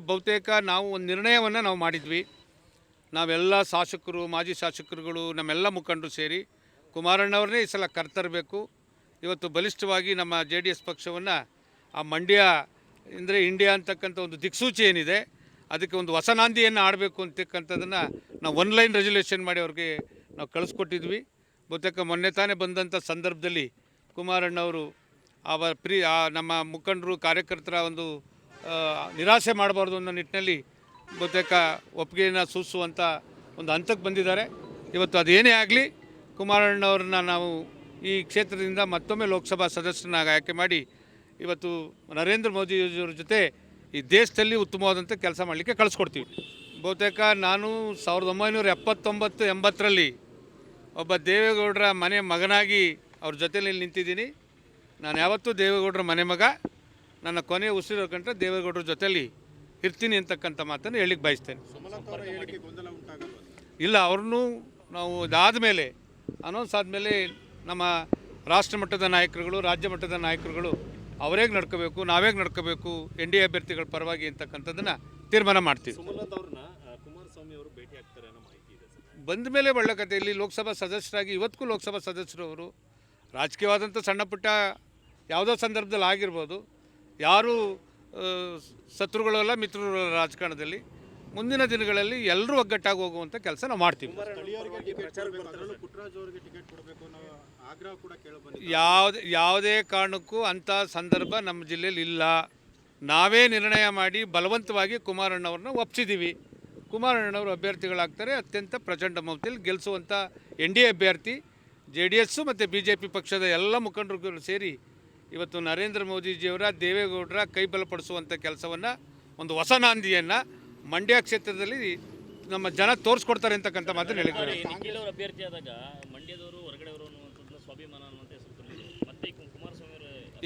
ಬಹುತೇಕ ನಾವು ಒಂದು ನಿರ್ಣಯವನ್ನು ನಾವು ಮಾಡಿದ್ವಿ. ನಾವೆಲ್ಲ ಶಾಸಕರು, ಮಾಜಿ ಶಾಸಕರುಗಳು, ನಮ್ಮೆಲ್ಲ ಮುಖಂಡರು ಸೇರಿ ಕುಮಾರಣ್ಣವ್ರನ್ನೇ ಈ ಸಲ ಕರ್ತರಬೇಕು. ಇವತ್ತು ಬಲಿಷ್ಠವಾಗಿ ನಮ್ಮ JDS ಪಕ್ಷವನ್ನು ಆ ಮಂಡ್ಯ ಅಂದರೆ ಇಂಡಿಯಾ ಅಂತಕ್ಕಂಥ ಒಂದು ದಿಕ್ಸೂಚಿ ಏನಿದೆ ಅದಕ್ಕೆ ಒಂದು ಹೊಸ ನಾಂದಿಯನ್ನು ಆಡಬೇಕು ಅಂತಕ್ಕಂಥದ್ದನ್ನು ನಾವು ಒನ್ಲೈನ್ ರೆಸಲ್ಯೂಷನ್ ಮಾಡಿ ಅವ್ರಿಗೆ ನಾವು ಕಳಿಸ್ಕೊಟ್ಟಿದ್ವಿ. ಬಹುತೇಕ ಮೊನ್ನೆ ತಾನೇ ಬಂದಂಥ ಸಂದರ್ಭದಲ್ಲಿ ಕುಮಾರಣ್ಣವರು ನಮ್ಮ ಮುಖಂಡರು ಕಾರ್ಯಕರ್ತರ ಒಂದು ನಿರಾಸೆ ಮಾಡಬಾರ್ದು ಅನ್ನೋ ನಿಟ್ಟಿನಲ್ಲಿ ಬಹುತೇಕ ಒಪ್ಪಿಗೆಯನ್ನು ಸೂಚಿಸುವಂಥ ಒಂದು ಹಂತಕ್ಕೆ ಬಂದಿದ್ದಾರೆ. ಇವತ್ತು ಅದೇನೇ ಆಗಲಿ ಕುಮಾರಣ್ಣವ್ರನ್ನ ನಾವು ಈ ಕ್ಷೇತ್ರದಿಂದ ಮತ್ತೊಮ್ಮೆ ಲೋಕಸಭಾ ಸದಸ್ಯರನ್ನಾಗಿ ಆಯ್ಕೆ ಮಾಡಿ ಇವತ್ತು ನರೇಂದ್ರ ಮೋದಿಯವರ ಜೊತೆ ಈ ದೇಶದಲ್ಲಿ ಉತ್ತಮವಾದಂಥ ಕೆಲಸ ಮಾಡಲಿಕ್ಕೆ ಕಳಿಸ್ಕೊಡ್ತೀವಿ. ಬಹುತೇಕ ನಾನು 1979-80ರಲ್ಲಿ ಒಬ್ಬ ದೇವೇಗೌಡರ ಮನೆ ಮಗನಾಗಿ ಅವ್ರ ಜೊತೆಯಲ್ಲಿ ನಿಂತಿದ್ದೀನಿ. ನಾನು ಯಾವತ್ತೂ ದೇವೇಗೌಡರ ಮನೆ ಮಗ, ನನ್ನ ಕೊನೆಯ ಉಸಿರು ಕಂಡ್ರೆ ದೇವೇಗೌಡರ ಜೊತೆಯಲ್ಲಿ ಇರ್ತೀನಿ ಅಂತಕ್ಕಂಥ ಮಾತನ್ನು ಹೇಳಿಕ್ಕೆ ಬಯಸ್ತೇನೆ. ಇಲ್ಲ, ಅವ್ರನ್ನೂ ನಾವು ಇದಾದ ಮೇಲೆ ಅನೌನ್ಸ್ ಆದಮೇಲೆ ನಮ್ಮ ರಾಷ್ಟ್ರ ಮಟ್ಟದ ನಾಯಕರುಗಳು, ರಾಜ್ಯ ಮಟ್ಟದ ನಾಯಕರುಗಳು ಅವರೇಗೆ ನಡ್ಕೋಬೇಕು, ನಾವೇಗೆ ನಡ್ಕೋಬೇಕು, NDA ಅಭ್ಯರ್ಥಿಗಳ ಪರವಾಗಿ ಅಂತಕ್ಕಂಥದ್ದನ್ನು ತೀರ್ಮಾನ ಮಾಡ್ತೀವಿ. ಬಂದ ಮೇಲೆ ಒಳ್ಳೆ ಕತೆ. ಇಲ್ಲಿ ಲೋಕಸಭಾ ಸದಸ್ಯರಾಗಿ ಇವತ್ತಿಗೂ ಲೋಕಸಭಾ ಸದಸ್ಯರು ಅವರು ರಾಜಕೀಯವಾದಂಥ ಸಣ್ಣ ಪುಟ್ಟ ಯಾವುದೋ ಸಂದರ್ಭದಲ್ಲಿ ಆಗಿರ್ಬೋದು. ಯಾರೂ ಶತ್ರುಗಳಲ್ಲ, ಮಿತ್ರರು ರಾಜಕಾರಣದಲ್ಲಿ. ಮುಂದಿನ ದಿನಗಳಲ್ಲಿ ಎಲ್ಲರೂ ಒಗ್ಗಟ್ಟಾಗಿ ಹೋಗುವಂಥ ಕೆಲಸ ನಾವು ಮಾಡ್ತೀವಿ. ಯಾವುದೇ ಕಾರಣಕ್ಕೂ ಅಂಥ ಸಂದರ್ಭ ನಮ್ಮ ಜಿಲ್ಲೆಯಲ್ಲಿ ಇಲ್ಲ. ನಾವೇ ನಿರ್ಣಯ ಮಾಡಿ ಬಲವಂತವಾಗಿ ಕುಮಾರಣ್ಣವ್ರನ್ನ ಒಪ್ಪಿಸಿದ್ದೀವಿ. ಕುಮಾರಣ್ಣವರು ಅಭ್ಯರ್ಥಿಗಳಾಗ್ತಾರೆ. ಅತ್ಯಂತ ಪ್ರಚಂಡ ಬಹುಮತದಲ್ಲಿ ಗೆಲ್ಲಿಸುವಂಥ NDA ಅಭ್ಯರ್ಥಿ. JDS ಮತ್ತು BJP ಪಕ್ಷದ ಎಲ್ಲ ಮುಖಂಡರು ಸೇರಿ ಇವತ್ತು ನರೇಂದ್ರ ಮೋದಿಜಿಯವರ, ದೇವೇಗೌಡರ ಕೈ ಬಲಪಡಿಸುವಂಥ ಕೆಲಸವನ್ನು, ಒಂದು ಹೊಸ ನಾಂದಿಯನ್ನು ಮಂಡ್ಯ ಕ್ಷೇತ್ರದಲ್ಲಿ ನಮ್ಮ ಜನ ತೋರಿಸ್ಕೊಡ್ತಾರೆ ಅಂತಕ್ಕಂಥ ಮಾತನ್ನು ಹೇಳಿದ್ದಾರೆ.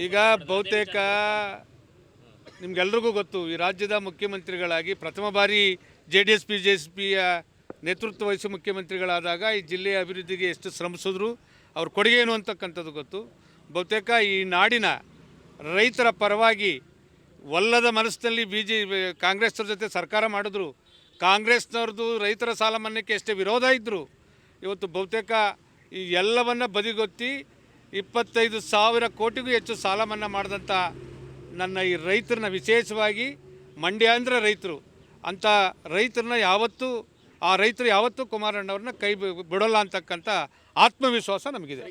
ಈಗ ಬಹುತೇಕ ನಿಮ್ಗೆಲ್ರಿಗೂ ಗೊತ್ತು, ಈ ರಾಜ್ಯದ ಮುಖ್ಯಮಂತ್ರಿಗಳಾಗಿ ಪ್ರಥಮ ಬಾರಿ JDS BJPಯ ನೇತೃತ್ವ ವಹಿಸಿ ಮುಖ್ಯಮಂತ್ರಿಗಳಾದಾಗ ಈ ಜಿಲ್ಲೆಯ ಅಭಿವೃದ್ಧಿಗೆ ಎಷ್ಟು ಶ್ರಮಿಸಿದ್ರು, ಅವ್ರ ಕೊಡುಗೆ ಏನು ಅಂತಕ್ಕಂಥದ್ದು ಗೊತ್ತು. ಬಹುತೇಕ ಈ ನಾಡಿನ ರೈತರ ಪರವಾಗಿ ಒಲ್ಲದ ಮನಸ್ಸಿನಲ್ಲಿ ಕಾಂಗ್ರೆಸ್ನವ್ರ ಜೊತೆ ಸರ್ಕಾರ ಮಾಡಿದ್ರು. ಕಾಂಗ್ರೆಸ್ನವ್ರದ್ದು ರೈತರ ಸಾಲ ಮನ್ನಾಕ್ಕೆ ಎಷ್ಟೇ ವಿರೋಧ ಇದ್ದರು, ಇವತ್ತು ಬಹುತೇಕ ಈ ಎಲ್ಲವನ್ನು ಬದಿಗೊತ್ತಿ 25,000 ಕೋಟಿಗೂ ಹೆಚ್ಚು ಸಾಲ ಮನ್ನಾ ಮಾಡಿದಂಥ ನನ್ನ ಈ ರೈತರನ್ನ, ವಿಶೇಷವಾಗಿ ಮಂಡ್ಯ ಅಂದರೆ ರೈತರು, ಅಂಥ ರೈತರನ್ನ ರೈತರು ಯಾವತ್ತೂ ಕುಮಾರಣ್ಣವ್ರನ್ನ ಕೈ ಬಿಡೋಲ್ಲ ಅಂತಕ್ಕಂಥ ಆತ್ಮವಿಶ್ವಾಸ ನಮಗಿದೆ.